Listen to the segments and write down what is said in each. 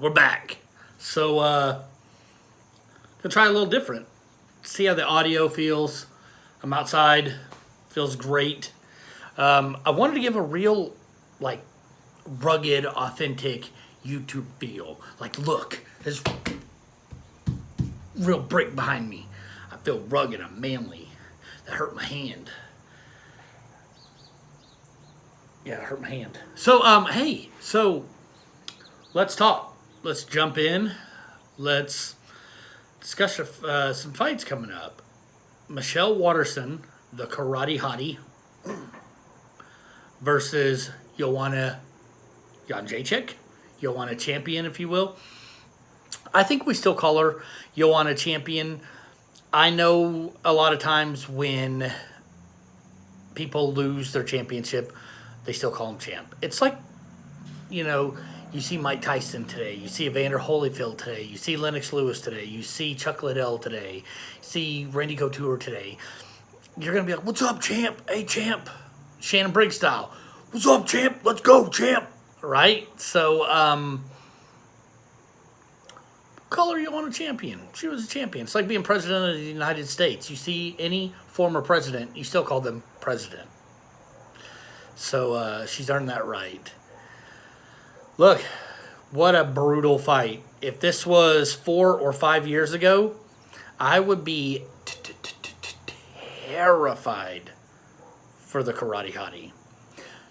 we're back. So, gonna try a little different. See how the audio feels. I'm outside. Feels great. I wanted to give a real, like, rugged, authentic YouTube feel. Like, look, there's real brick behind me. I feel rugged. I'm manly. That hurt my hand. Yeah, it hurt my hand. So, hey, so let's talk. Let's jump in. Let's discuss some fights coming up. Michelle Waterson, the Karate Hottie, versus Joanna Joanna Champion, if you will. I think we still call her Joanna Champion. I know a lot of times when people lose their championship, they still call him champ. It's like, you see Mike Tyson today. You see Evander Holyfield today. You see Lennox Lewis today. You see Chuck Liddell today. You see Randy Couture today. You're going to be like, what's up, champ? Hey, champ. Shannon Briggs style. What's up, champ? Let's go, champ. Right? So, call her Joanna Champion. She was a champion. It's like being president of the United States. You see any former president, you still call them president. So she's earned that right. Look, what a brutal fight. If this was 4 or 5 years ago, I would be terrified for the Karate Hottie.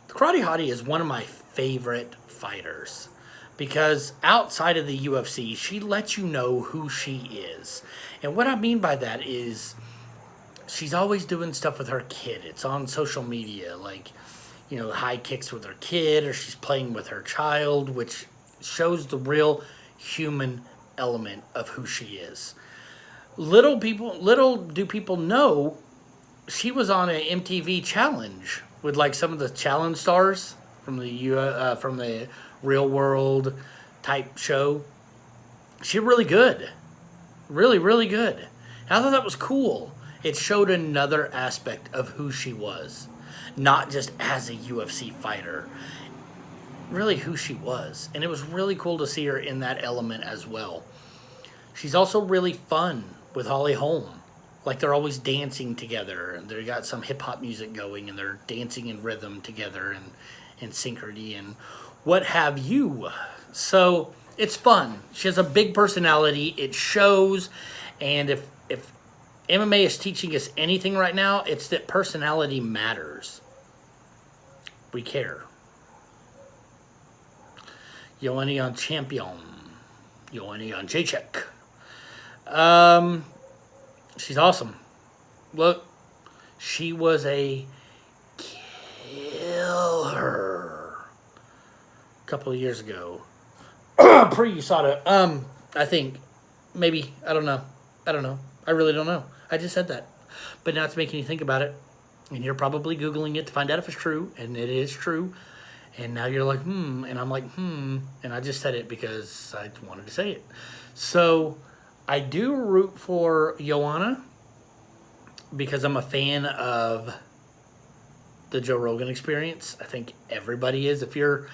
The Karate Hottie is one of my favorite fighters because outside of the UFC, she lets you know who she is. And what I mean by that is she's always doing stuff with her kid. It's on social media, like, the high kicks with her kid, or she's playing with her child, which shows the real human element of who she is. Little do people know she was on an MTV challenge with like some of the challenge stars from the Real World type show. She's really good, really, really good. And I thought that was cool. It showed another aspect of who she was. Not just as a UFC fighter, really who she was. And it was really cool to see her in that element as well. She's also really fun with Holly Holm. Like they're always dancing together and they got some hip hop music going and they're dancing in rhythm together and in synchrony and what have you. So it's fun. She has a big personality. It shows. And if MMA is teaching us anything right now, it's that personality matters. We care. Joanna Champion. Joanna Jacek. She's awesome. Look, she was a killer a couple of years ago. Pre-USADA. I think. Maybe. I don't know. I really don't know. I just said that. But now it's making you think about it. And you're probably Googling it to find out if it's true. And it is true. And now you're like, And I'm like, And I just said it because I wanted to say it. So I do root for Joanna because I'm a fan of the Joe Rogan Experience. I think everybody is. If you're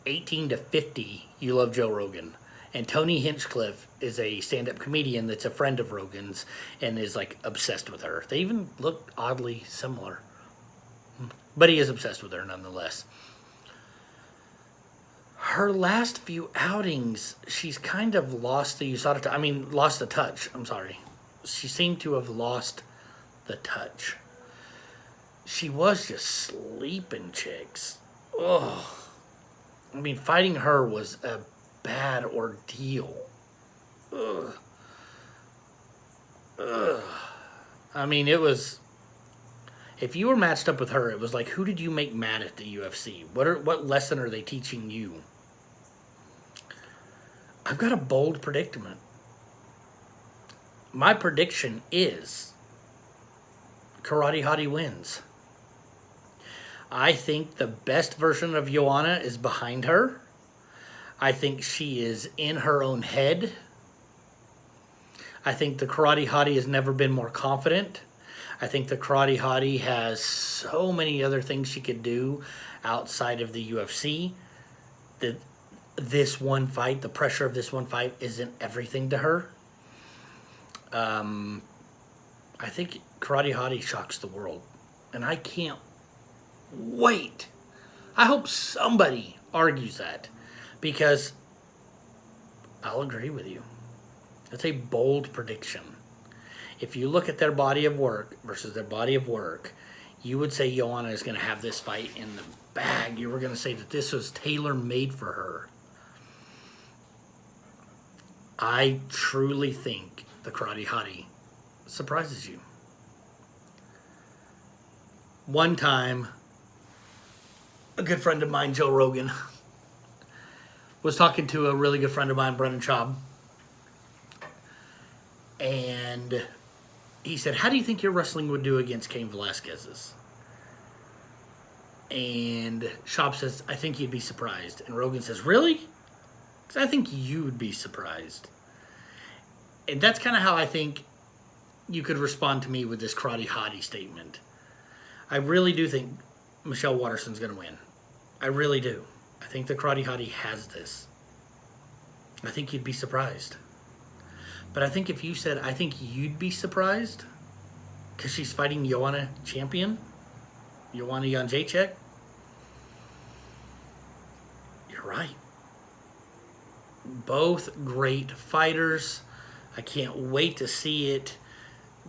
18 to 50, you love Joe Rogan. And Tony Hinchcliffe is a stand-up comedian that's a friend of Rogan's and is, like, obsessed with her. They even look oddly similar. But he is obsessed with her nonetheless. Her last few outings, she's kind of lost the lost the touch. I'm sorry. She seemed to have lost the touch. She was just sleeping chicks. Ugh. Fighting her was a bad ordeal. Ugh. It was. If you were matched up with her, it was like, who did you make mad at the UFC? What lesson are they teaching you? I've got a bold predicament. My prediction is Karate Hottie wins. I think the best version of Joanna is behind her. I think she is in her own head. I think the Karate Hottie has never been more confident. I think the Karate Hottie has so many other things she could do outside of the UFC that this one fight, the pressure of this one fight, isn't everything to her. I think Karate Hottie shocks the world. And I can't wait. I hope somebody argues that. Because I'll agree with you. That's a bold prediction. If you look at their body of work versus their body of work, you would say Joanna is going to have this fight in the bag. You were going to say that this was tailor-made for her. I truly think the Karate Hottie surprises you. One time, a good friend of mine, Joe Rogan, was talking to a really good friend of mine, Brendan Schaub. And he said, how do you think your wrestling would do against Cain Velasquez's? And Schaub says, I think you'd be surprised. And Rogan says, really? Because I think you'd be surprised. And that's kind of how I think you could respond to me with this Karate Hottie statement. I really do think Michelle Waterson's going to win. I really do. I think the Karate Hottie has this. I think you'd be surprised. But I think if you said, I think you'd be surprised, because she's fighting Joanna champion, Joanna Jędrzejczyk, you're right. Both great fighters. I can't wait to see it.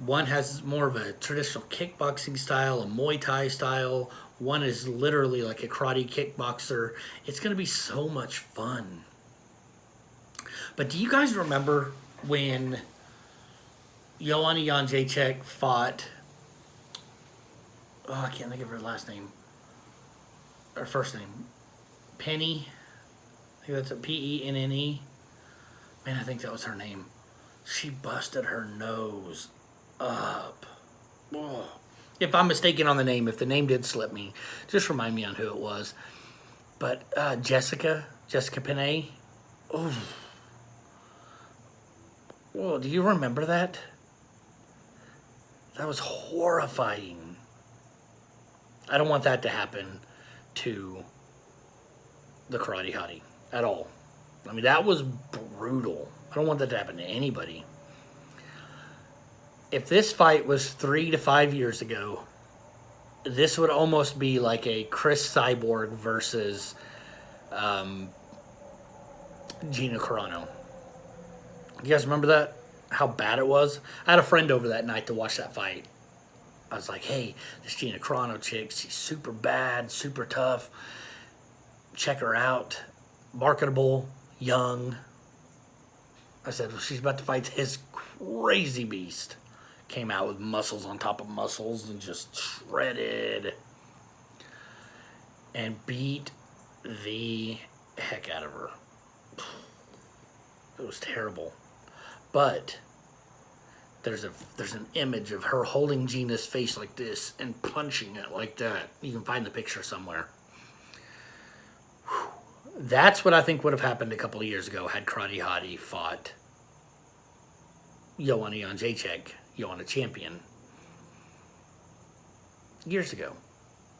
One has more of a traditional kickboxing style, a Muay Thai style. One is literally like a karate kickboxer. It's going to be so much fun. But do you guys remember when Joanna Jędrzejczyk fought, I can't think of her last name, or first name, Penny? I think that's a Penne. Man, I think that was her name. She busted her nose up. Oh. If I'm mistaken on the name, if the name did slip me, just remind me on who it was. But Jessica Penne. Oh. Whoa, do you remember that? That was horrifying. I don't want that to happen to the Karate Hottie at all. I mean, that was brutal. I don't want that to happen to anybody. If this fight was 3 to 5 years ago, this would almost be like a Chris Cyborg versus Gina Carano. You guys remember that? How bad it was? I had a friend over that night to watch that fight. I was like, hey, this Gina Carano chick, she's super bad, super tough. Check her out. Marketable, young. I said, well, she's about to fight this crazy beast. Came out with muscles on top of muscles and just shredded. And beat the heck out of her. It was terrible. But there's an image of her holding Gina's face like this and punching it like that. You can find the picture somewhere. Whew. That's what I think would have happened a couple of years ago had Karate Hottie fought Joanna Jędrzejczyk, Joanna champion, years ago.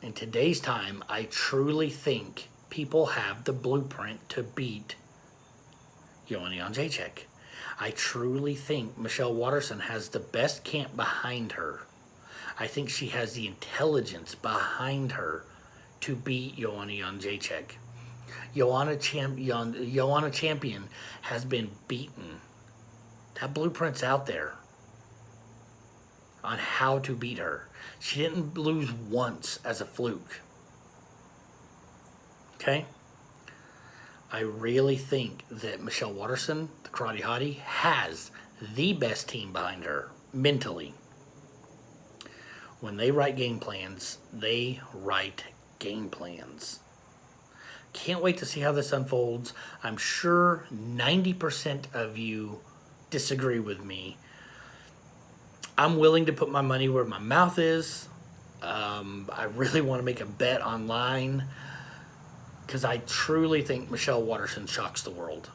In today's time, I truly think people have the blueprint to beat Joanna Jędrzejczyk. I truly think Michelle Waterson has the best camp behind her. I think she has the intelligence behind her to beat Joanna Jędrzejczyk. Joanna champion has been beaten. That blueprint's out there on how to beat her. She didn't lose once as a fluke. Okay? I really think that Michelle Waterson, the Karate Hottie, has the best team behind her mentally. When they write game plans, they write game plans. Can't wait to see how this unfolds. I'm sure 90% of you disagree with me. I'm willing to put my money where my mouth is. I really want to make a bet online because I truly think Michelle Waterson shocks the world.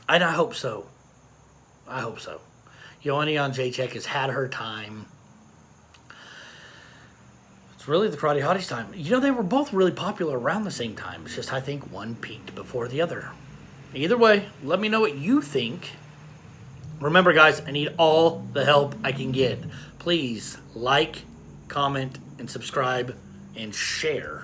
And I hope so. I hope so. Joanna Jędrzejczyk has had her time. It's It's really the Karate Hottie's time. You know, they were both really popular around the same time. It's just I think one peaked before the other. Either way, let me know what you think. Remember, guys, I need all the help I can get. Please like, comment, and subscribe, and share.